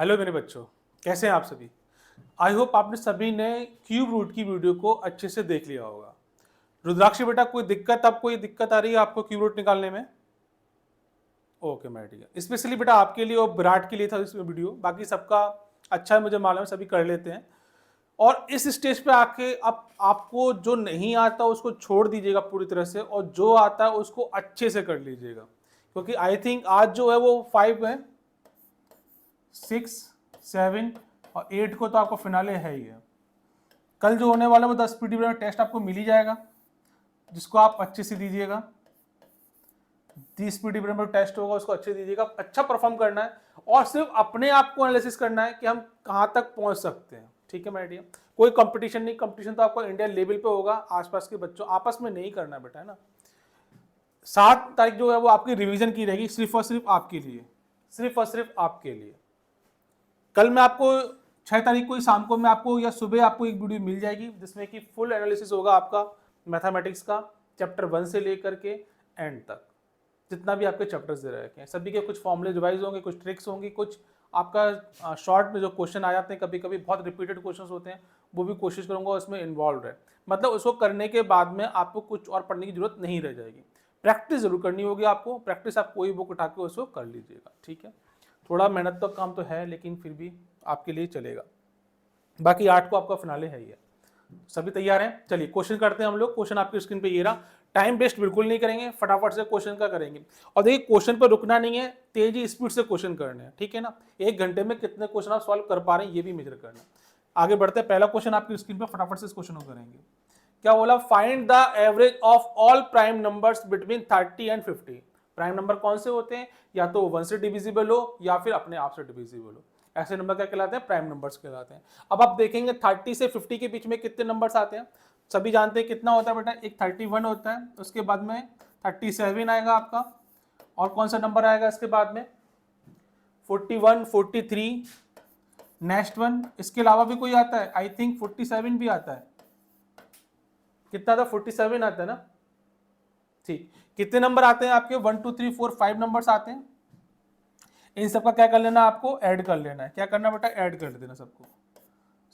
Hello मेरे बच्चों, कैसे हैं आप सभी। आई होप आपने सभी ने क्यूब रूट की वीडियो को अच्छे से देख लिया होगा। रुद्राक्षी बेटा, कोई दिक्कत, आपको ये दिक्कत आ रही है आपको क्यूब रूट निकालने में? ओके मैं ठीक है। स्पेशली बेटा आपके लिए और विराट के लिए था इस वीडियो, बाकी सबका अच्छा है, मुझे मालूम है सभी कर लेते हैं। और इस स्टेज पे आके अब आपको जो नहीं आता उसको छोड़ दीजिएगा पूरी तरह से, और जो आता है उसको अच्छे से कर लीजिएगा, क्योंकि आई थिंक आज जो है वो 5 है, 6, 7 और 8 को तो आपको फिनाले है ही है। कल जो होने वाला वो 10 पीटीबी में टेस्ट आपको मिल ही जाएगा, जिसको आप अच्छे से दीजिएगा। 30 पीटीबी में टेस्ट होगा, उसको अच्छे दीजिएगा। अच्छा परफॉर्म करना है और सिर्फ अपने आप को एनालिसिस करना है कि हम कहाँ तक पहुँच सकते हैं। ठीक है मेरे डियर, कोई कंपटीशन नहीं, कंपटीशन तो आपको इंडिया लेवल पे होगा, आसपास के बच्चों आपस में नहीं करना बेटा, है ना। 7 तारीख जो है वो आपकी रिवीजन की रहेगी, सिर्फ और सिर्फ आपके लिए, सिर्फ और सिर्फ आपके लिए। कल मैं आपको 6 तारीख को ही शाम को मैं आपको या सुबह आपको एक वीडियो मिल जाएगी जिसमें कि फुल एनालिसिस होगा आपका मैथमेटिक्स का, चैप्टर 1 से लेकर के एंड तक, जितना भी आपके चैप्टर्स दे रखे हैं सभी के कुछ फॉर्मूले रिवाइज होंगे, कुछ ट्रिक्स होंगी, कुछ आपका शॉर्ट में जो क्वेश्चन आ जाते हैं कभी कभी बहुत रिपीटेड क्वेश्चन होते हैं, वो भी कोशिश करूंगा उसमें इन्वॉल्व है। मतलब उसको करने के बाद में आपको कुछ और पढ़ने की जरूरत नहीं रह जाएगी। प्रैक्टिस जरूर करनी होगी आपको, प्रैक्टिस आप कोई बुक उठा के उसको कर लीजिएगा। ठीक है, थोड़ा मेहनत तो काम तो है, लेकिन फिर भी आपके लिए चलेगा। बाकी 8 को आपका फिनाले है ही है। सभी तैयार हैं? चलिए क्वेश्चन करते हैं हम लोग। क्वेश्चन आपकी स्क्रीन पे ये रहा। टाइम वेस्ट बिल्कुल नहीं करेंगे, फटाफट से क्वेश्चन का करेंगे। और देखिए क्वेश्चन पर रुकना नहीं है, तेजी स्पीड से क्वेश्चन करने हैं, ठीक है ना। 1 घंटे में कितने क्वेश्चन आप सॉल्व कर पा रहे हैं ये भी मेजर करना है। आगे बढ़ते हैं, पहला क्वेश्चन आपकी स्क्रीन पर, फटाफट से इस क्वेश्चन को करेंगे। क्या बोला? Find the average of all prime numbers between 30 and 50। Prime number कौन से होते हैं? या तो 1 से डिविजिबल हो या फिर अपने आप से डिविजिबल हो, ऐसे नंबर क्या कहलाते हैं? प्राइम नंबर्स कहलाते हैं। अब आप देखेंगे 30 से 50 के बीच में कितने नंबर्स आते हैं। सभी जानते हैं कितना होता है बेटा, एक 31 होता है, उसके बाद में 37 आएगा आपका, और कौन सा नंबर आएगा इसके बाद में? 41, 43, नेक्स्ट वन। इसके अलावा भी कोई आता है? आई थिंक 47 भी आता है। कितना था? 47 आता है ना। ठीक, कितने नंबर आते हैं आपके? 1 2 3 4 5 नंबर्स आते हैं। इन सबका क्या कर लेना, आपको ऐड कर लेना है। क्या करना बेटा? ऐड कर देना सबको,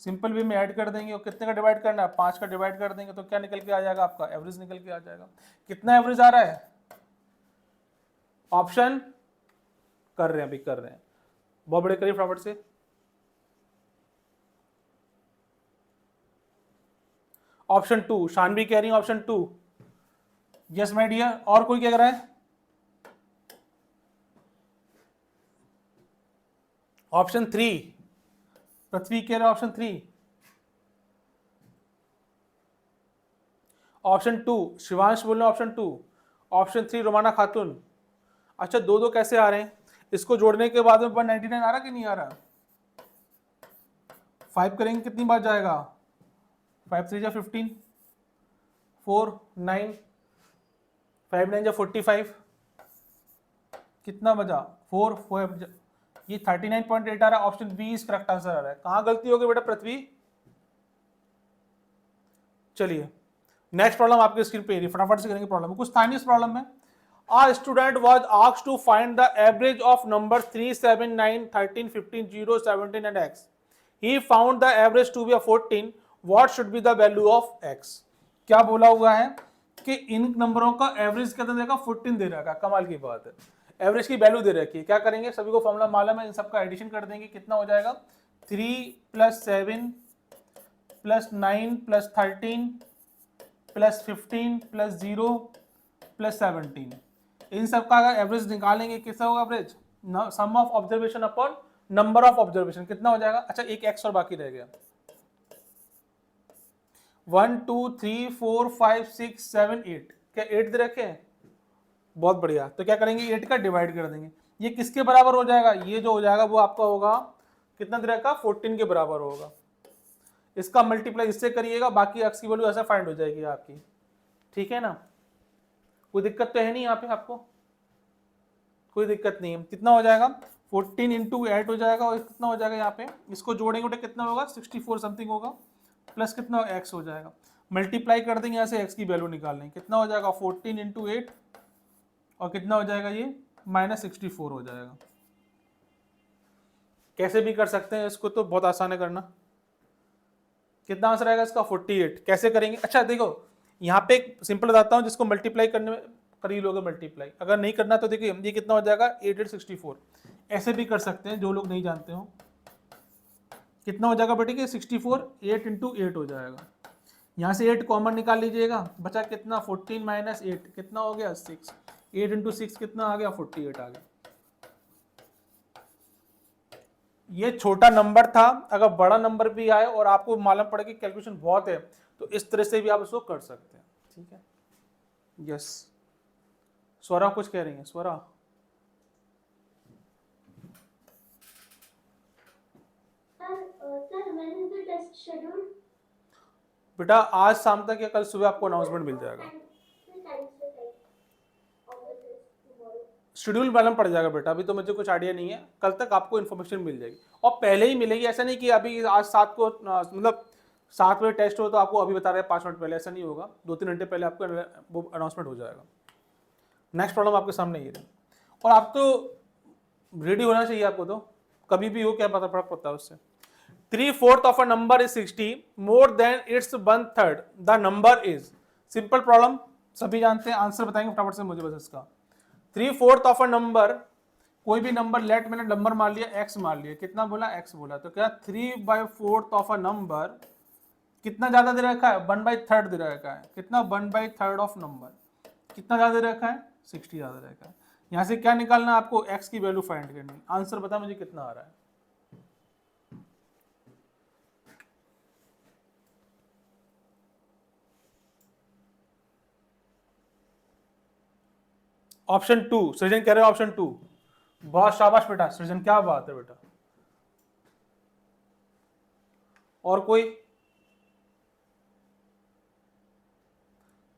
सिंपल वे में ऐड कर देंगे। और कितने का डिवाइड करना है? 5 का डिवाइड कर देंगे तो क्या निकल के आ जाएगा? आपका एवरेज निकल के आ जाएगा। कितना एवरेज आ रहा है? ऑप्शन कर रहे हैं अभी, कर रहे हैं, बहुत बड़े करिए फटाफट से। ऑप्शन 2, शानवी कह रही है ऑप्शन 2। यस माय डियर, और कोई क्या कह रहा है? ऑप्शन 3, पृथ्वी कह रहा है ऑप्शन 3। ऑप्शन 2 शिवांश बोल रहे हैं ऑप्शन 2। ऑप्शन 3 रोमाना खातून। अच्छा, दो दो कैसे आ रहे हैं? इसको जोड़ने के बाद में 199 आ रहा कि नहीं आ रहा? 5 करेंगे कितनी बार जाएगा? 5 3 जा 15, 4 9, 5 9 जा 45, कितना बजा? 4 4, ये 39.8 आ रहा है। Option B is correct answer आ रहा है। कहां गलती होगी बेटा पृथ्वी? चलिए नेक्स्ट प्रॉब्लम आपके स्क्रीन पे, फटाफट से करेंगे प्रॉब्लम। कुछ था नहीं इस प्रॉब्लम में। A student was asked to find the average of numbers 3 7 9 13 15 0 17 and x. He found the average to be a 14. What should be the value of x? क्या बोला हुआ है कि इन नंबरों का एवरेज कितना देगा? 14 दे रखा है। कमाल की बात है, एवरेज की वैल्यू दे रखी है। क्या करेंगे? सभी को फॉर्मूला मालूम है, इन सबका एडिशन कर देंगे। कितना हो जाएगा? 3 + 7 + 9 + 13 + 15 + 0 + 17। इन सब का अगर एवरेज निकालेंगे कितना होगा average? Sum of observation upon number of observation. कितना हो जाएगा? अच्छा, एक एक्स और बाकी रह गया। 1 2 3 4 5 6 7 8, क्या 8 दे रखे हैं? बहुत बढ़िया। तो क्या करेंगे? 8 का डिवाइड कर देंगे। ये किसके बराबर हो जाएगा? ये जो हो जाएगा वो आपका होगा कितना दे रखा? 14 के बराबर होगा। इसका मल्टीप्लाई इससे करिएगा, बाकी एक्स की वैल्यू ऐसे फाइंड हो जाएगी आपकी। ठीक है ना, कोई दिक्कत तो है नहीं यहाँ पे आपको? कोई दिक्कत नहीं है। कितना हो जाएगा? 14 इंटू 8 हो जाएगा, और कितना हो जाएगा यहाँ पे? इसको जोड़ेंगे तो कितना होगा? 64 समथिंग होगा, प्लस कितना एक्स हो जाएगा। मल्टीप्लाई कर देंगे, यहाँ से एक्स की वैल्यू निकालेंगे। कितना हो जाएगा? 14 इंटू 8, और कितना हो जाएगा ये? -64 हो जाएगा। कैसे भी कर सकते हैं इसको, तो बहुत आसान है करना। कितना आंसर आएगा इसका 48। कैसे करेंगे, अच्छा देखो यहाँ पे एक सिंपल बताता हूँ, जिसको मल्टीप्लाई करने में कर ही लोगे मल्टीप्लाई, अगर नहीं करना तो देखिए ये कितना हो जाएगा 8864। ऐसे भी कर सकते हैं जो लोग नहीं जानते हो। कितना हो जाएगा बेटे कि 64, 8 इंटू 8 हो जाएगा। यहाँ से 8 कॉमन निकाल लीजिएगा, बचा कितना 14 माइनस 8 कितना हो गया 6। 8 इंटू 6 कितना आ गया 48 आ गया। ये छोटा नंबर था, अगर बड़ा नंबर भी आए और आपको मालूम पड़े कि कैलकुलेशन बहुत है तो इस तरह से भी आप उसको कर सकते हैं। ठीक है, यस। स्वरा कुछ कह रही है, स्वरा। बेटा आज शाम तक या कल सुबह आपको अनाउंसमेंट मिल जाएगा, शेड्यूल मालूम पड़ जाएगा बेटा, अभी तो मुझे कुछ आइडिया नहीं है, कल तक आपको इन्फॉर्मेशन मिल जाएगी और पहले ही मिलेगी। ऐसा नहीं कि अभी आज 7 को मतलब 7 बजे टेस्ट हो तो आपको अभी बता रहे हैं 5 मिनट पहले, ऐसा नहीं होगा, 2-3 घंटे पहले आपको वो अनाउंसमेंट हो जाएगा। नेक्स्ट प्रॉब्लम आपके सामने ये रही, और आप तो रेडी होना चाहिए आपको, तो कभी भी हो क्या पता फर्क पड़ता है उससे। 3/4 of a number is 60 more than it's 1/3 the number is. Simple problem, सभी जानते हैं, आंसर बताएंगे फटाफट से मुझे बस इसका। 3/4 ऑफ अ नंबर, कोई भी नंबर लेट मैंने नंबर मान लिया x मान लिया, कितना बोला x बोला, तो क्या 3/4 ऑफ अ नंबर कितना ज्यादा दे रखा है 1/3 दे रखा है, कितना 1/3 ऑफ नंबर कितना ज्यादा दे रखा है 60 ज्यादा दे रखा है। यहां से क्या निकालना है आपको, x की वैल्यू फाइंड करनी। आंसर बता मुझे कितना आ रहा है। ऑप्शन 2 सृजन कह रहे हो, ऑप्शन 2। बहुत शाबाश बेटा सृजन, क्या बात है बेटा। और कोई,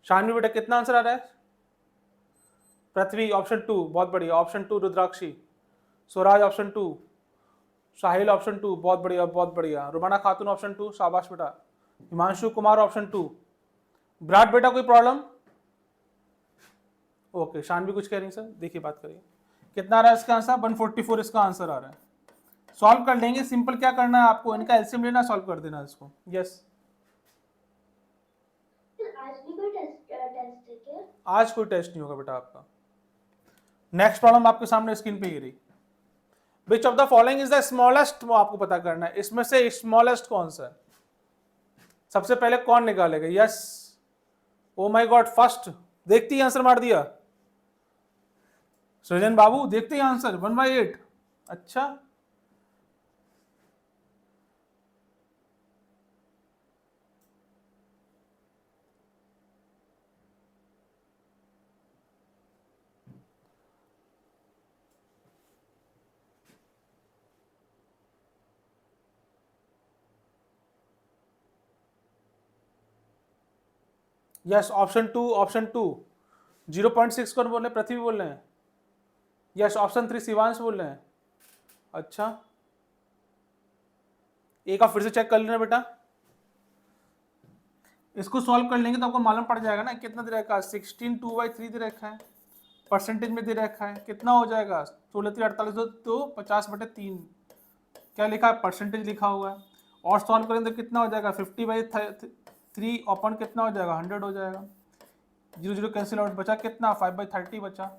शानवी बेटा कितना आंसर आ रहा है। पृथ्वी ऑप्शन 2, बहुत बढ़िया, ऑप्शन 2। रुद्राक्षी, स्वराज ऑप्शन 2, साहिल ऑप्शन 2, बहुत बढ़िया बहुत बढ़िया। रुमाना खातून ऑप्शन 2, शाबाश बेटा। हिमांशु कुमार ऑप्शन 2। विराट बेटा कोई प्रॉब्लम, ओके। शानवी कुछ कह रही सर, देखिए बात करिए। कितना आ रहा है इसका आंसर 144 इसका आंसर आ रहा है। सॉल्व कर लेंगे, सिंपल क्या करना है आपको, इनका एलसीएम लेना, सॉल्व कर देना इसको। यस, आज भी कोई टेस्ट है क्या? आज कोई टेस्ट नहीं होगा बेटा आपका। नेक्स्ट प्रॉब्लम आपके सामने स्क्रीन पे ये रही। Which of the following is the smallest, वो आपको पता करना है, इसमें से स्मॉलेस्ट कौन सा है। सबसे पहले कौन निकालेगा, yes, oh my God, first देखते ही आंसर मार दिया सृजन बाबू, देखते ही आंसर 1/8। अच्छा, यस, ऑप्शन 2, ऑप्शन 2। 0.6 कौन बोल रहे हैं, पृथ्वी बोल रहे हैं। यस, ऑप्शन 3 शिवांश बोल रहे हैं। अच्छा, एक आप फिर से चेक कर लेना बेटा, इसको सॉल्व कर लेंगे तो आपको मालूम पड़ जाएगा ना कितना दे रखा है। 16 2/3 दे रखा है, परसेंटेज में दे रखा है, कितना हो जाएगा 16×3 = 48 तो 50/3 क्या लिखा है, परसेंटेज लिखा हुआ है। और सॉल्व करेंगे तो कितना हो जाएगा 50/3 ओपन कितना हो जाएगा 100 हो जाएगा। 0 0 कैंसिल आउट, बचा कितना 5/30 बचा।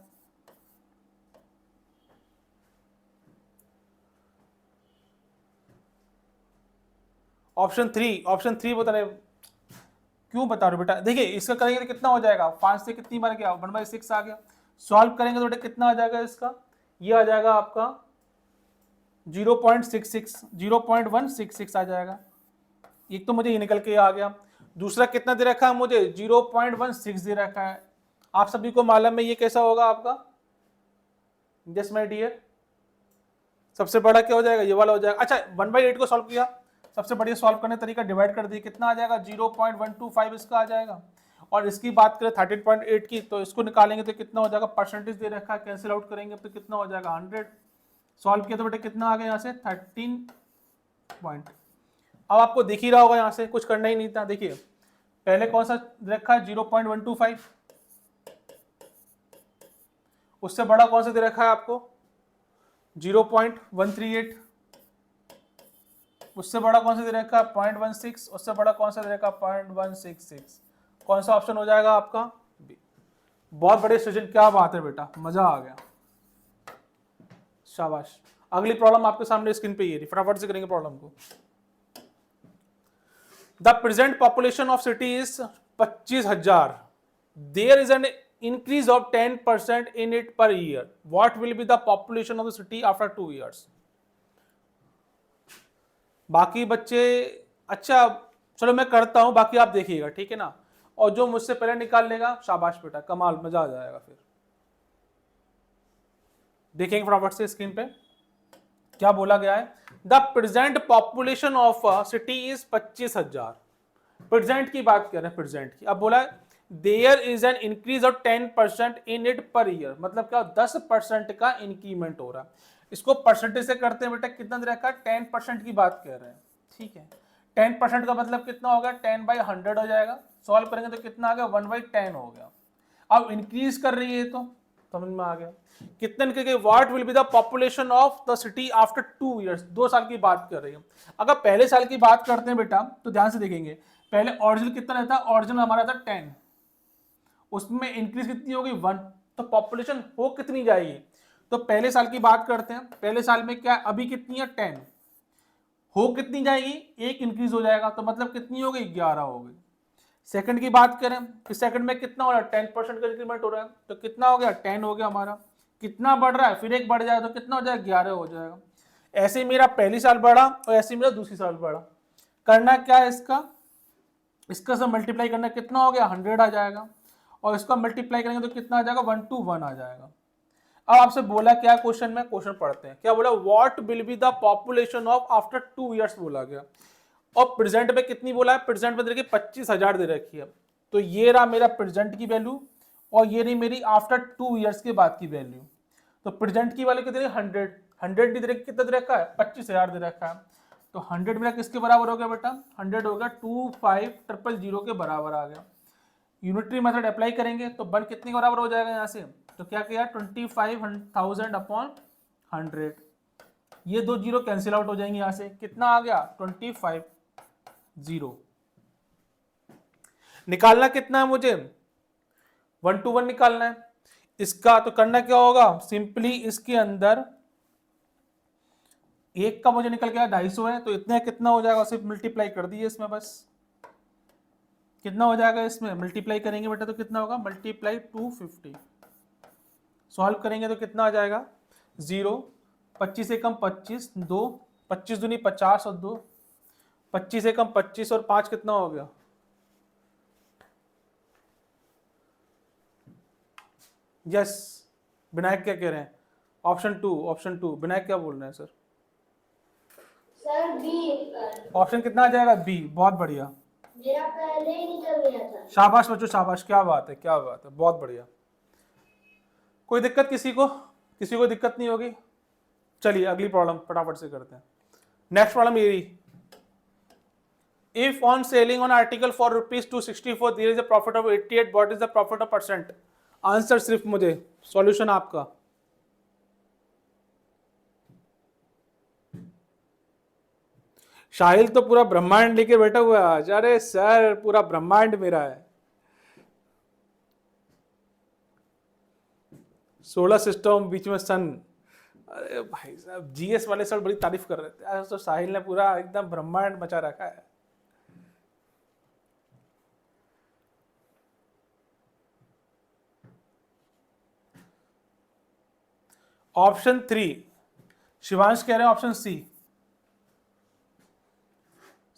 ऑप्शन 3, ऑप्शन 3 बता रहे, क्यों बता रहे हो बेटा, देखिए इसका करेंगे तो कितना हो जाएगा, 5 से कितनी बार गया 1/6 आ गया। सॉल्व करेंगे तो बेटा कितना आ जाएगा इसका, ये आ जाएगा आपका 0.166 आ जाएगा। एक तो मुझे ये निकल के आ गया, दूसरा कितना दे रखा है मुझे 0.16 दे रखा है। आप सभी को मालूम है ये कैसा होगा आपका, यस माय डियर, सबसे बड़ा क्या हो जाएगा, ये वाला हो जाएगा। अच्छा 1/8 को सॉल्व किया, सबसे बढ़िया सॉल्व करने तरीका डिवाइड कर दिए, कितना आ जाएगा 0.125 इसका आ जाएगा। और इसकी बात करें 13.8 की, तो इसको निकालेंगे तो कितना हो जाएगा, परसेंटेज दे रखा है, कैंसिल आउट करेंगे तो कितना हो जाएगा 100। सॉल्व किया तो बेटा कितना आ गया यहाँ से 13 पॉइंट। अब आपको दिख ही रहा होगा यहाँ से कुछ करना ही नहीं था। देखिए पहले कौन सा रखा है 0.125, उससे बड़ा कौन सा दे रखा है आपको 0.138, उससे बड़ा कौन सा दे रखा है 0.16, उससे बड़ा कौन सा दे रखा 0.166, कौन सा ऑप्शन हो जाएगा आपका बी। बहुत बड़े स्टेशन, क्या बात है बेटा, मजा आ गया, शाबाश। अगली प्रॉब्लम आपके सामने स्क्रीन पे ये रही, फटाफट से करेंगे प्रॉब्लम को। The present population of city is 25,000, there is an increase of 10% in it per year, what will be the population of the city after 2 years? बाकी बच्चे, अच्छा चलो मैं करता हूं, बाकी आप देखिएगा, ठीक है ना, और जो मुझसे पहले निकाल लेगा शाबाश बेटा, कमाल, मजा आ जाएगा। फिर देखेंगे फटाफट से स्क्रीन पे क्या बोला गया है। The present population of city is 25,000, present की बात कर रहे हैं, प्रेजेंट की। अब बोला है there is an increase of 10% in it per year, मतलब क्या 10% का इंक्रीमेंट हो रहा है। इसको परसेंटेज से करते हैं बेटा, कितना दे रखा है 10% की बात कर रहे हैं, ठीक है। 10% का मतलब कितना होगा 10/100 हो जाएगा, सॉल्व करेंगे तो कितना आ गया 1/10 हो गया। अब इंक्रीज कर रही है तो समझ में आ गया। कितने निकल, what will be the population of the city after 2 years, 2 साल की बात कर रही है। अगर पहले साल की बात करते हैं बेटा तो ध्यान से देखेंगे, पहले ओरिजिनल कितना रहता है, ओरिजिनल हमारा था 10, उसमें इंक्रीज कितनी होगी 1, तो पॉपुलेशन हो कितनी जाएगी। तो पहले साल की बात करते हैं, पहले साल में क्या अभी कितनी है 10, हो कितनी जाएगी, एक इंक्रीज हो जाएगा, तो मतलब कितनी हो गई 11 हो गई। सेकंड की बात करें कि सेकंड में कितना हो रहा है 10% का इंक्रीमेंट हो रहा है, तो कितना हो गया 10 हो गया हमारा। कितना बढ़ रहा है, फिर एक बढ़ जाए तो कितना हो जाएगा 11 हो जाएगा। ऐसे ही मेरा पहली साल बढ़ा और ऐसे ही मेरा दूसरी साल बढ़ा। करना क्या है, इसका सब मल्टीप्लाई करना, कितना हो गया 100 आ जाएगा, और इसका मल्टीप्लाई करेंगे तो कितना आ जाएगा 1 to 1 आ जाएगा। अब आपसे बोला क्या क्वेश्चन में, क्वेश्चन पढ़ते हैं, क्या बोला what will be the population of after 2 years बोला गया, और प्रेजेंट में कितनी बोला है, प्रेजेंट में देखिए 25,000 दे रखी है। तो ये रहा मेरा प्रेजेंट की वैल्यू, और ये रही मेरी आफ्टर 2 ईयर्स के बाद की वैल्यू। तो प्रेजेंट की वैल्यू कितनी 100 दे रखी, कितना दे रखा है 25,000 दे रखा है। तो 100 मेरा किसके बराबर हो गया बेटा, 100 हो गया 25,000 के बराबर आ गया। यूनिटरी मेथड अप्लाई करेंगे तो 1 कितने के बराबर हो जाएगा यहाँ से, तो क्या किया 25,000 अपॉन 100, ये 2 जीरो कैंसिल आउट हो जाएंगे, यहाँ से कितना आ गया 25,000। निकालना कितना है मुझे 1 to 1 निकालना है इसका। तो करना क्या होगा, सिंपली इसके अंदर एक का मुझे निकल गया 250 है, तो इतने कितना हो जाएगा, सिर्फ मल्टीप्लाई कर दिए इसमें, बस कितना हो जाएगा इसमें मल्टीप्लाई करेंगे बेटा तो कितना होगा मल्टीप्लाई 250, सॉल्व करेंगे तो कितना आ जाएगा 0, 25 से कम 25, 2, 25 दूनी 50 और 2, 25 से कम 25 और 5 कितना हो गया, यस विनायक क्या कह रहे हैं, ऑप्शन 2 विनायक क्या बोल रहे हैं सर बी। ऑप्शन कितना आ जाएगा बी, बहुत बढ़िया, मेरा पहले ही निकल गया था। शाबाश बच्चों शाबाश, क्या बात है क्या बात है, बहुत बढ़िया। कोई दिक्कत किसी को दिक्कत नहीं होगी। चलिए अगली प्रॉब्लम फटाफट से करते हैं। नेक्स्ट प्रॉब्लम ये रही, if on selling on article for ₹264 there is a profit of 88, what is the profit of percent. Answer सिर्फ मुझे, सॉल्यूशन आपका। शाहिल तो पूरा ब्रह्मांड लेके बैठा हुआ है आज, अरे सर पूरा ब्रह्मांड मेरा है। सोलर सिस्टम बीच में सन, अरे भाई साहब जीएस वाले सर बड़ी तारीफ कर रहे थे, आज तो साहिल ने पूरा एकदम ब्रह्मांड मचा रखा है। ऑप्शन 3 शिवांश कह रहे हैं ऑप्शन सी,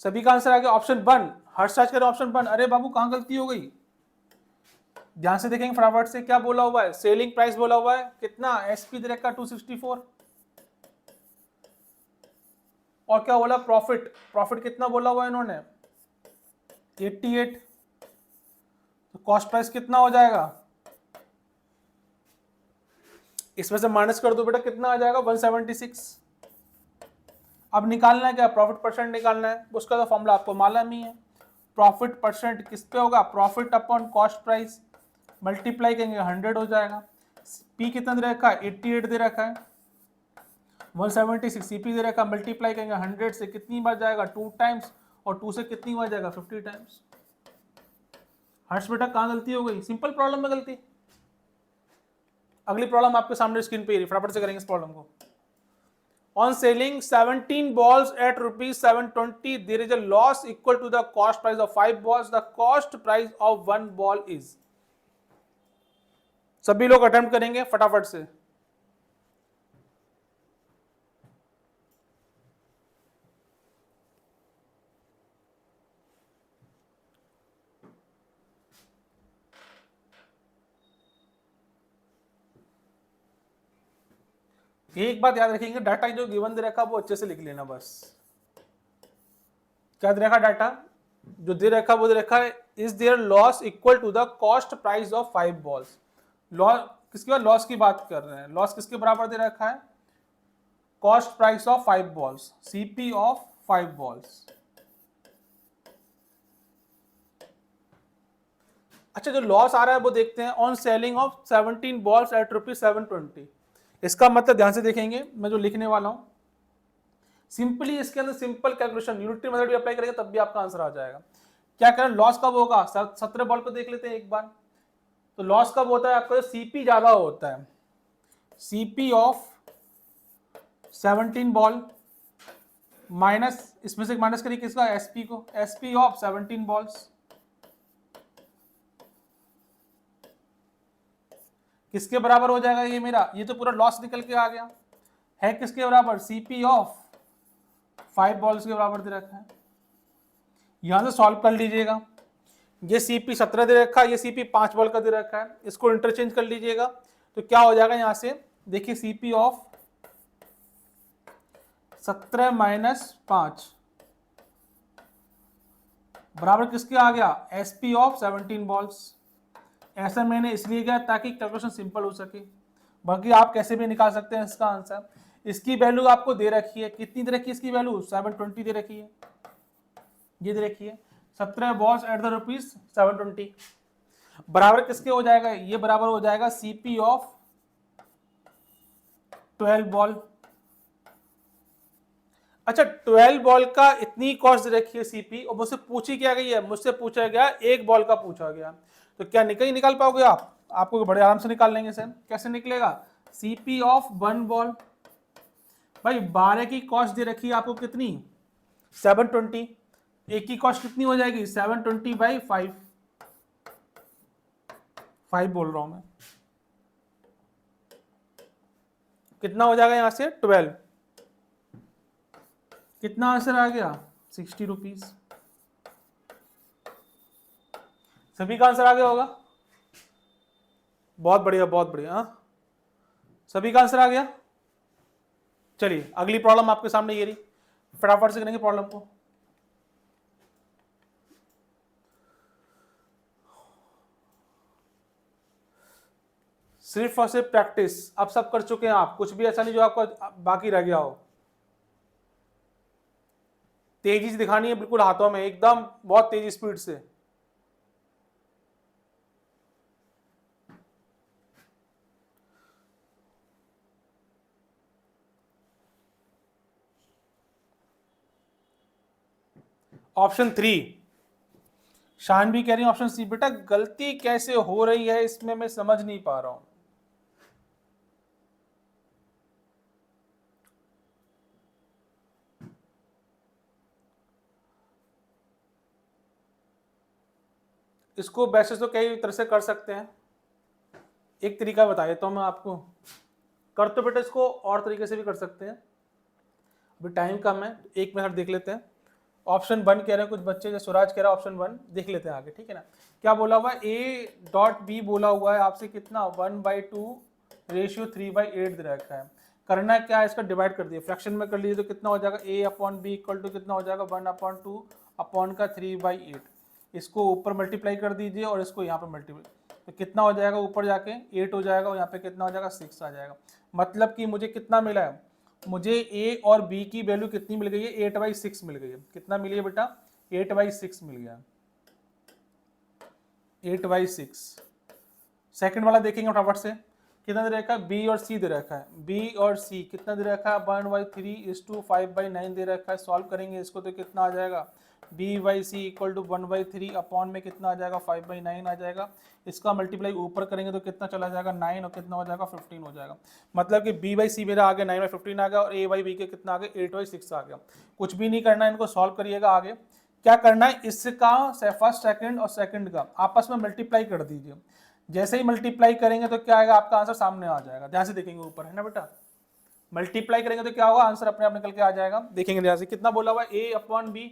सभी का आंसर आ गया ऑप्शन 1, हर्षराज कह रहे हैं ऑप्शन 1। अरे बाबू कहां गलती हो गई, ध्यान से देखेंगे फटाफट से, क्या बोला हुआ है सेलिंग प्राइस बोला हुआ है कितना, एसपी दे रखा 264, और क्या बोला प्रॉफिट कितना बोला हुआ है इन्होंने 88, तो कॉस्ट प्राइस कितना हो जाएगा, इसमें से माइनस कर दो बेटा कितना आ जाएगा 176। अब निकालना है क्या, प्रॉफिट परसेंट निकालना है, उसका तो फॉर्मूला आपको मालूम ही है। प्रॉफिट परसेंट किस पे होगा, profit upon cost price, multiply करेंगे 100 हो जाएगा। पी कितना दे रखा है 88 दे रखा है, 176 सीपी दे रखा, मल्टीप्लाई करेंगे 100 से, कितनी बार जाएगा 2 टाइम्स, और 2 से कितनी बार जाएगा 50 टाइम्स। हर्ष बेटा कहाँ गलती हो गई, सिंपल प्रॉब्लम में गलती। अगली प्रॉब्लम आपके सामने स्क्रीन पे, फटाफट से करेंगे इस प्रॉब्लम को। On selling 17 balls at rupees 720, there is a loss equal to the cost price of 5 balls. The cost price of 1 ball is। सभी लोग अटेम्प्ट करेंगे फटाफट से। एक बात याद रखेंगे, डाटा जो गिवन दे रखा वो अच्छे से लिख लेना बस। क्या दे रखा डाटा, जो दे रखा वो दे रखा है, is there loss equal to the cost price of 5 balls. Loss किसके बाद, लॉस की बात कर रहे हैं, लॉस किसके बराबर दे रखा है, cost price of 5 balls, CP of 5 balls. अच्छा, जो लॉस आ रहा है वो देखते हैं, on selling of 17 balls at rupees 720। इसका मतलब ध्यान से देखेंगे, मैं जो लिखने वाला हूं सिंपली इसके अंदर सिंपल कैलकुलेशन, यूनिटरी मेथड भी अप्लाई करेंगे तब भी आपका आंसर आ जाएगा। क्या करें, लॉस कब होगा, 17 बॉल को देख लेते हैं एक बार। तो लॉस कब होता है आपका, सीपी ज्यादा होता है, सीपी ऑफ 17 बॉल माइनस, इसमें से माइनस करिए किसका, एसपी को, एसपी ऑफ 17 बॉल्स किसके बराबर हो जाएगा, ये मेरा, ये तो पूरा लॉस निकल के आ गया है, किसके बराबर, सीपी ऑफ 5 बॉल्स के बराबर दे रखा है। यहां से सॉल्व कर लीजिएगा, ये सीपी 17 दे रखा है, ये सीपी 5 बॉल का दे रखा है, इसको इंटरचेंज कर लीजिएगा तो क्या हो जाएगा, यहां से देखिए सीपी ऑफ 17 माइनस 5 बराबर किसके आ गया, एसपी ऑफ 17 बॉल्स। ऐसा मैंने इसलिए किया ताकि कैलकुलेशन सिंपल हो सके, बाकी आप कैसे भी निकाल सकते हैं इसका आंसर। इसकी वैल्यू आपको दे रखी है, कितनी दे रखी है इसकी वैल्यू, 720 दे रखी है, ये दे रखी है 17 बॉल्स एट द रुपीज 720 बराबर किसके हो जाएगा, ये बराबर हो जाएगा सीपी ऑफ 12 बॉल। अच्छा, 12 बॉल का इतनी कॉस्ट दे रखी है सीपी, और मुझसे पूछी क्या गई है, मुझसे पूछा गया एक बॉल का पूछा गया, तो क्या निकाल पाओगे आप, आपको बड़े आराम से निकाल लेंगे सर। कैसे निकलेगा, सीपी ऑफ 1 बॉल, भाई 12 की कॉस्ट दे रखी है आपको कितनी, 720, एक की कॉस्ट कितनी हो जाएगी, 720 बाई 5 बोल रहा हूं मैं, कितना हो जाएगा यहां से 12, कितना आंसर आ गया 60 रुपीज। सभी का आंसर आ गया होगा, बहुत बढ़िया बहुत बढ़िया, हाँ सभी का आंसर आ गया। चलिए अगली प्रॉब्लम आपके सामने ये रही, फटाफट से करेंगे प्रॉब्लम को। सिर्फ और सिर्फ प्रैक्टिस, अब सब कर चुके हैं आप, कुछ भी ऐसा नहीं जो आपका बाकी रह गया हो। तेजी से दिखानी है बिल्कुल हाथों में, एकदम बहुत तेजी स्पीड से। ऑप्शन 3, शान भी कह रही है ऑप्शन सी। बेटा गलती कैसे हो रही है इसमें मैं समझ नहीं पा रहा हूं। इसको वैसे तो कई तरह से कर सकते हैं, एक तरीका बता देता हूं मैं आपको। कर तो बेटा इसको और तरीके से भी कर सकते हैं, अभी टाइम कम है, एक मिनट देख लेते हैं। ऑप्शन 1 कह रहे हैं कुछ बच्चे, जैसे स्वराज कह रहा है ऑप्शन 1, देख लेते हैं आगे, ठीक है ना। क्या बोला हुआ है, ए डॉट बी बोला हुआ है आपसे कितना, 1/2 रेशियो 3/8 दे रखा है। करना क्या है, इसका डिवाइड कर दिए, फ्रैक्शन में कर लीजिए तो कितना हो जाएगा, ए अपॉन बी इक्वल टू कितना हो जाएगा, 1/2 अपॉन का 3/8। इसको ऊपर मल्टीप्लाई कर दीजिए और इसको यहाँ पर मल्टीप्लाई, तो कितना हो जाएगा, ऊपर जाके 8 हो जाएगा और यहाँ पे कितना हो जाएगा 6 आ जाएगा। मतलब कि मुझे कितना मिला है, मुझे ए और बी की वैल्यू कितनी मिल गई है, 8/6 मिल गई है। कितना मिली है बेटा, 8/6 मिल गया, 8/6। सेकंड वाला देखेंगे फटाफट से, कितना दे रखा है, बी और सी दे रखा है, बी और सी कितना दे रखा है, 1/3:5/9 दे रखा है। सॉल्व करेंगे इसको तो कितना आ जाएगा, b/c इक्वल टू 1/3 अपॉन में कितना आ जाएगा, 5/9 आ जाएगा। इसका मल्टीप्लाई ऊपर करेंगे तो कितना चला जाएगा, 9 और कितना हो जाएगा, 15 हो जाएगा। मतलब कि b/c मेरा आ गया 9/15 आ गया और a/b के कितना आ गया, 8/6 आ गया। कुछ भी नहीं करना है, इनको सॉल्व करिएगा। आगे क्या करना है, इसका फर्स्ट सेकंड और सेकंड का आपस में मल्टीप्लाई कर दीजिए। जैसे ही मल्टीप्लाई करेंगे तो क्या आएगा, आपका आंसर सामने आ जाएगा। ध्यान से देखेंगे ऊपर, है ना बेटा, मल्टीप्लाई करेंगे तो क्या होगा, आंसर अपने आप निकल के आ जाएगा। देखेंगे ध्यान से, कितना बोला हुआ, a/b,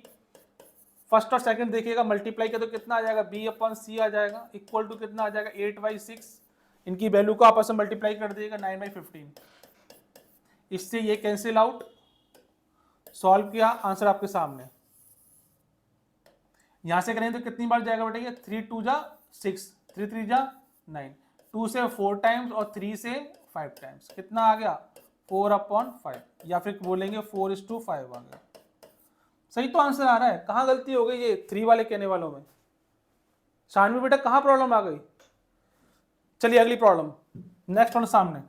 फर्स्ट और सेकंड देखिएगा, मल्टीप्लाई किया तो कितना आ जाएगा, b/c आ जाएगा, इक्वल टू कितना आ जाएगा, 8/6। इनकी वैल्यू को आपस में मल्टीप्लाई कर दीजिएगा, 9/15। इससे ये कैंसिल आउट, सॉल्व किया, आंसर आपके सामने। यहां से करेंगे तो कितनी बार जाएगा बेटा, ये 3 2 जा 6, 3 3 जा 9, 2 से 4 टाइम्स और 3 से 5 टाइम्स, कितना आ गया, 4/5, या फिर बोलेंगे 4:5 आ गया। सही तो आंसर आ रहा है। कहाँ गलती हो गई ये 3 वाले कहने वालों में, शानवी बेटा कहाँ प्रॉब्लम आ गई। चलिए अगली प्रॉब्लम, नेक्स्ट वन सामने।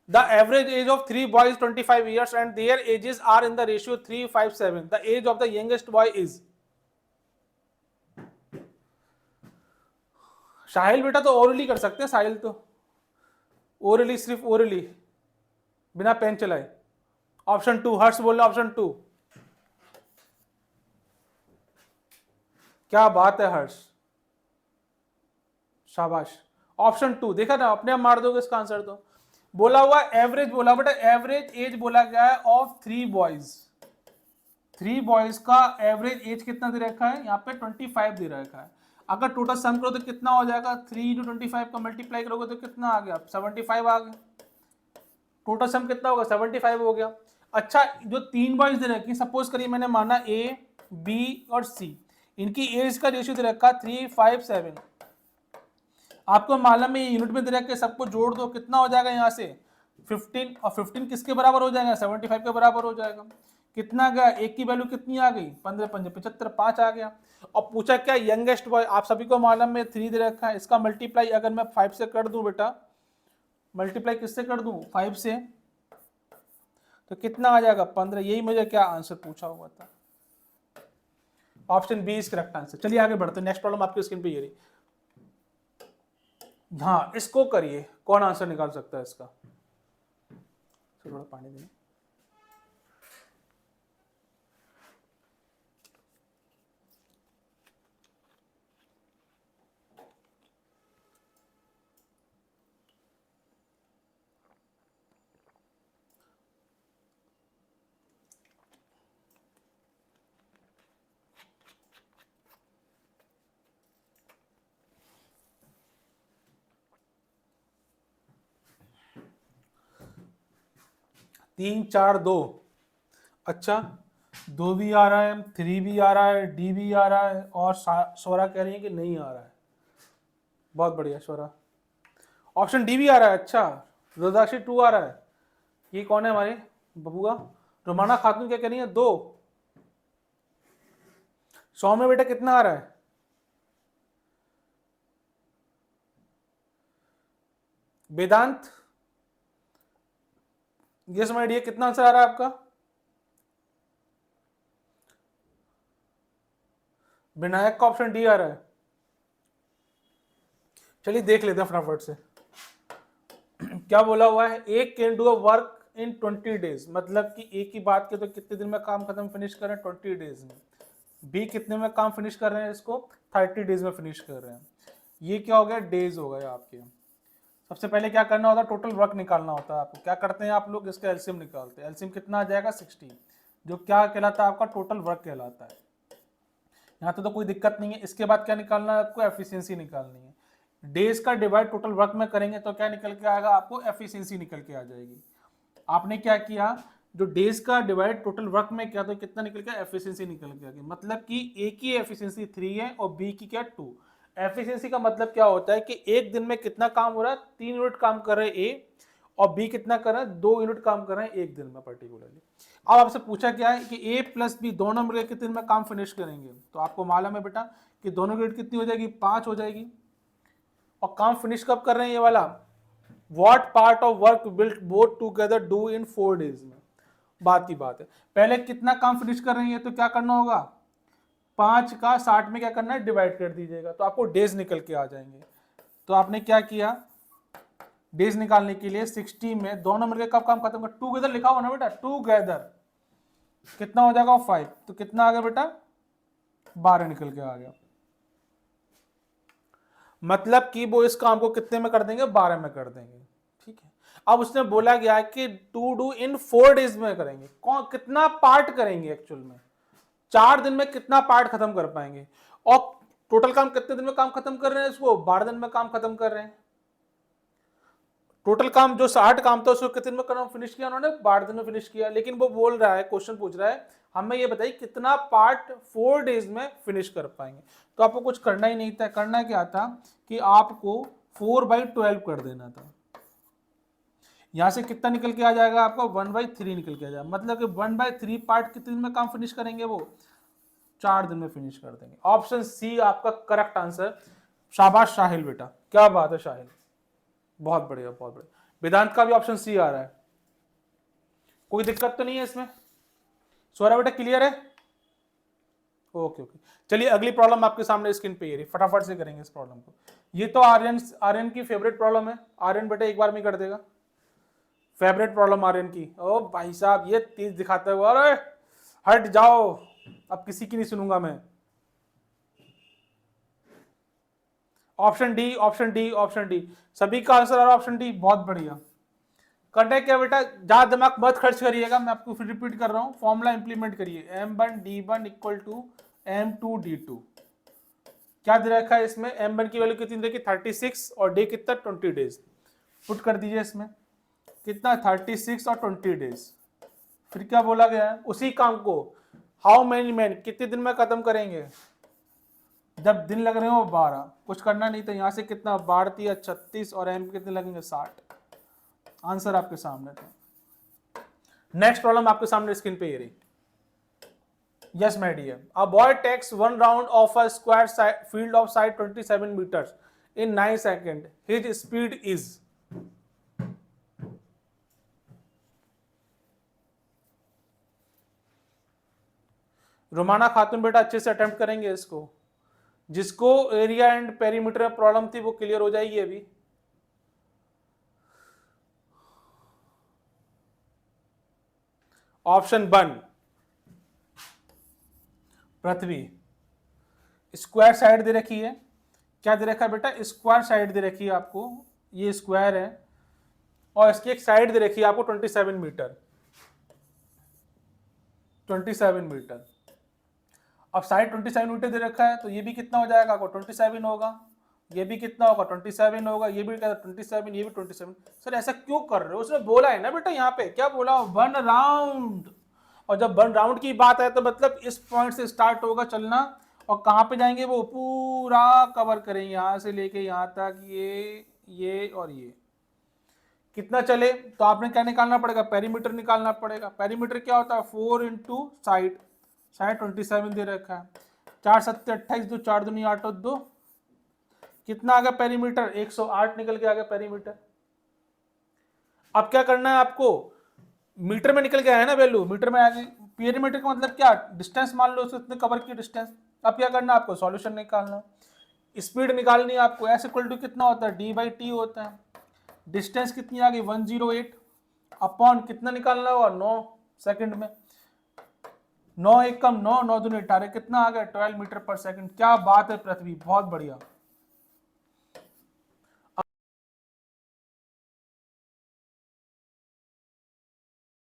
The average age of 3 boys 25 years and their ages are in the ratio 3:5:7. The age of the youngest boy is. साहिल बेटा तो ओरली कर सकते हैं, साहिल तो ओरली, सिर्फ ओरली बिना पेन चलाए। ऑप्शन 2, हर्ष बोल रहे ऑप्शन 2। क्या बात है हर्ष, शाबाश। ऑप्शन 2 देखा ना, अपने आप मार दोगे इसका आंसर। तो बोला हुआ एवरेज, बोला बेटा एवरेज एज बोला गया है ऑफ 3 बॉयज। 3 बॉयज का एवरेज एज कितना दे रखा है, यहाँ पे 25 दे रखा है। अगर टोटल सम करो तो कितना हो जाएगा, 3 × 25 का मल्टीप्लाई करोगे तो कितना आ गया, 75 आ गया। टोटल सम कितना होगा, 75 हो गया। अच्छा, जो 3 बॉयज दे रखे, सपोज करिए मैंने माना ए, बी और सी, इनकी एज का रेशियो दे रखा 3:5:7। आपको मालूम है यूनिट में दे रखे, सबको जोड़ दो, कितना हो जाएगा यहाँ से 15, और 15 किसके बराबर हो जाएगा, 75 के बराबर हो जाएगा। कितना गया, एक की वैल्यू कितनी आ गई, 15 5 75, 5 आ गया। और पूछा क्या, यंगेस्ट बॉय, आप सभी को मालूम है 3 दे रखा है, इसका मल्टीप्लाई अगर मैं 5 से कर दूं बेटा, मल्टीप्लाई किससे कर दूं, 5 से, तो कितना आ जाएगा, 15। यही मुझे क्या आंसर पूछा हुआ था, option B is correct answer. चलिए आगे बढ़ते हैं, नेक्स्ट प्रॉब्लम आपकी स्क्रीन पे ये रही। हाँ इसको करिए, कौन आंसर निकाल सकता है इसका। थोड़ा पानी देना। तीन चार दो, अच्छा 2 भी आ रहा है, 3 भी आ रहा है, डी भी आ रहा है, और स्वरा कह रही है कि नहीं आ रहा है। बहुत बढ़िया स्वरा, ऑप्शन डी भी आ रहा है। अच्छा रुद्राक्षी 2 आ रहा है। ये कौन है हमारे बबुआ, रोमाना खातून क्या कह रही है, 2। 100 में बेटा कितना आ रहा है, वेदांत गेस माय डियर, कितना आंसर आ रहा है आपका, विनायक का ऑप्शन डी आ रहा है। चलिए देख लेते हैं फटाफट से। क्या बोला हुआ है, A can do a work in 20 days, मतलब कि ए की बात करें तो कितने दिन में काम खत्म फिनिश कर रहे हैं, 20 डेज में। बी कितने में काम फिनिश कर रहे हैं, इसको 30 डेज में फिनिश कर रहे हैं। ये क्या हो गया, डेज हो गए आपके। सबसे पहले क्या करना होता है, टोटल वर्क निकालना होता है आपको। क्या करते हैं आप लोग, इसका एलसीएम निकालते हैं। एलसीएम कितना आ जाएगा, 60, जो क्या कहलाता है आपका, टोटल वर्क कहलाता है। यहाँ तो कोई दिक्कत नहीं है। इसके बाद क्या निकालना है आपको, एफिशिएंसी निकालनी है। डेज का डिवाइड टोटल वर्क में करेंगे तो क्या निकल के आएगा, आपको एफिशिएंसी निकल के आ जाएगी। आपने क्या किया, जो डेज का डिवाइड टोटल वर्क में किया तो कितना निकल गया, एफिशिएंसी निकल के आ गई। मतलब कि ए की एफिशिएंसी 3 है और बी की क्या 2। एफिशिएंसी का मतलब क्या होता है कि एक दिन में कितना काम हो रहा है, 3 यूनिट काम कर रहे हैं ए, और बी कितना कर रहा है, 2 यूनिट काम कर रहे हैं एक दिन में पर्टिकुलरली। अब आपसे पूछा क्या है कि ए प्लस बी दोनों मिलकर कितने दिन में काम फिनिश करेंगे, तो आपको मालूम है बेटा कि दोनों यूनिट कितनी हो जाएगी, 5 हो जाएगी। और काम फिनिश कब कर रहे हैं ये वाला, what part of work will both together do in 4 days में? बात ही बात है, पहले कितना काम फिनिश कर रही है तो क्या करना होगा, 5 का 60 में क्या करना है, डिवाइड कर दीजिएगा, तो आपको डेज निकल के आ जाएंगे। तो आपने क्या किया, डेज निकालने के लिए 60 में दोनों मिलकर कब काम खत्म कर, टुगेदर लिखा हुआ ना बेटा, टुगेदर कितना हो जाएगा 5, तो कितना आ गया बेटा 12 निकल के आ गया। मतलब कि वो इस काम को कितने में कर देंगे, 12 में कर देंगे। ठीक है, अब उसने बोला गया है कि टू डू इन 4 days में करेंगे, कौन कितना पार्ट करेंगे एक्चुअल में, 4 दिन में कितना पार्ट खत्म कर पाएंगे, और टोटल काम कितने दिन में काम खत्म कर रहे हैं, इसको 12 दिन में काम खत्म कर रहे हैं। टोटल काम जो 60 काम था उसको कितने दिन में करना फिनिश किया उन्होंने, 12 दिन में फिनिश किया। लेकिन वो बोल रहा है, क्वेश्चन पूछ रहा है हमें ये बताइए कितना पार्ट 4 days में फिनिश कर पाएंगे। तो आपको कुछ करना ही नहीं था, करना क्या था कि आपको 4/12 कर देना था। यहां से कितना निकल के आ जाएगा आपको, 1/3 निकल के आ जाएगा। मतलब कि 1/3 पार्ट कितने दिन में काम फिनिश करेंगे, वो 4 दिन में फिनिश कर देंगे। ऑप्शन सी आपका करेक्ट आंसर। शाबाश साहिल बेटा, क्या बात है साहिल, बहुत बढ़िया बहुत बढ़िया। वेदांत का भी ऑप्शन सी आ रहा है, कोई दिक्कत तो नहीं है इसमें। सोरा बेटा क्लियर है, ओके ओके। चलिए अगली प्रॉब्लम आपके सामने स्क्रीन पे ये रही, फटाफट से करेंगे इस प्रॉब्लम को। ये तो आर्यन की फेवरेट प्रॉब्लम है, आर्यन बेटा एक बार में कर देगा, फेवरेट प्रॉब्लम आर्यन की। ओ भाई साहब ये तेज दिखाते हुए, अरे हट जाओ, अब किसी की नहीं सुनूंगा मैं। Option D option D option D, सभी का आंसर आ रहा है ऑप्शन डी, बहुत बढ़िया। करना है क्या बेटा, ज्यादा दिमाग मत खर्च करिएगा, मैं आपको फिर रिपीट कर रहा हूं, फॉर्मूला इंप्लीमेंट करिए, m1d1 इक्वल टू m2d2। क्या दे रखा है इसमें, m1 की वैल्यू कितनी देखी 36 और डे कितना 20 डेज, पुट कर दीजिए इसमें कितना 36 और 20 डेज। फिर क्या बोला गया है, उसी काम को हाउ मेनी मैन कितने दिन में खत्म करेंगे, जब दिन लग रहे हो 12, कुछ करना नहीं था, यहां से कितना 12 36 और m कितने लगेंगे 60। आंसर आपके सामने था। नेक्स्ट प्रॉब्लम आपके सामने स्क्रीन पे ये रही। Yes my dear, a boy takes 1 round of a square field of side 27 meters in 9 seconds. His speed is, Romana Khatoon बेटा अच्छे से अटेम्प्ट करेंगे इसको, जिसको एरिया एंड पेरीमीटर में प्रॉब्लम थी वो क्लियर हो जाएगी अभी। ऑप्शन 1 पृथ्वी, स्क्वायर साइड दे रखी है, क्या दे रखा है बेटा, स्क्वायर साइड दे रखी है आपको, ये स्क्वायर है और इसकी एक साइड दे रखी है आपको 27 मीटर, 27 मीटर। अब साइड 27 मीटर दे रखा है तो ये भी कितना हो जाएगा आपको 27 होगा, ये भी कितना होगा 27 होगा, ये भी 27, ये भी 27। सर ऐसा क्यों कर रहे हो, उसने बोला है ना बेटा, यहाँ पे क्या बोला 1 राउंड, और जब 1 राउंड की बात है तो मतलब इस पॉइंट से स्टार्ट होगा चलना और कहाँ पे जाएंगे, वो पूरा कवर करेंगे यहाँ से लेके यहाँ तक, ये और ये कितना चले। तो आपने क्या निकालना पड़ेगा, पेरीमीटर निकालना पड़ेगा। पेरीमीटर क्या होता है 4 इंटू साइड, साइड 27 दे रखा है, 4 7 28, 2 4 दूनी 8 और 2 कितना आ गया पेरीमीटर 108 निकल के आ गया पेरीमीटर। अब क्या करना है आपको, मीटर में निकल के आया है ना वैल्यू, मीटर में आ गई, पेरीमीटर का मतलब क्या, डिस्टेंस मान लो उसने कवर की डिस्टेंस। अब क्या करना है आपको, सॉल्यूशन निकालना, स्पीड निकालनी है आपको, एस इक्वल टू कितना होता है d/t होता है, डिस्टेंस कितनी आ गई 108 अपॉन कितना निकालना होगा 9 सेकंड में, 9 1 कम 9, 9 दूनी 18, कितना आ गया 12 मीटर पर सेकंड। क्या बात है पृथ्वी, बहुत बढ़िया।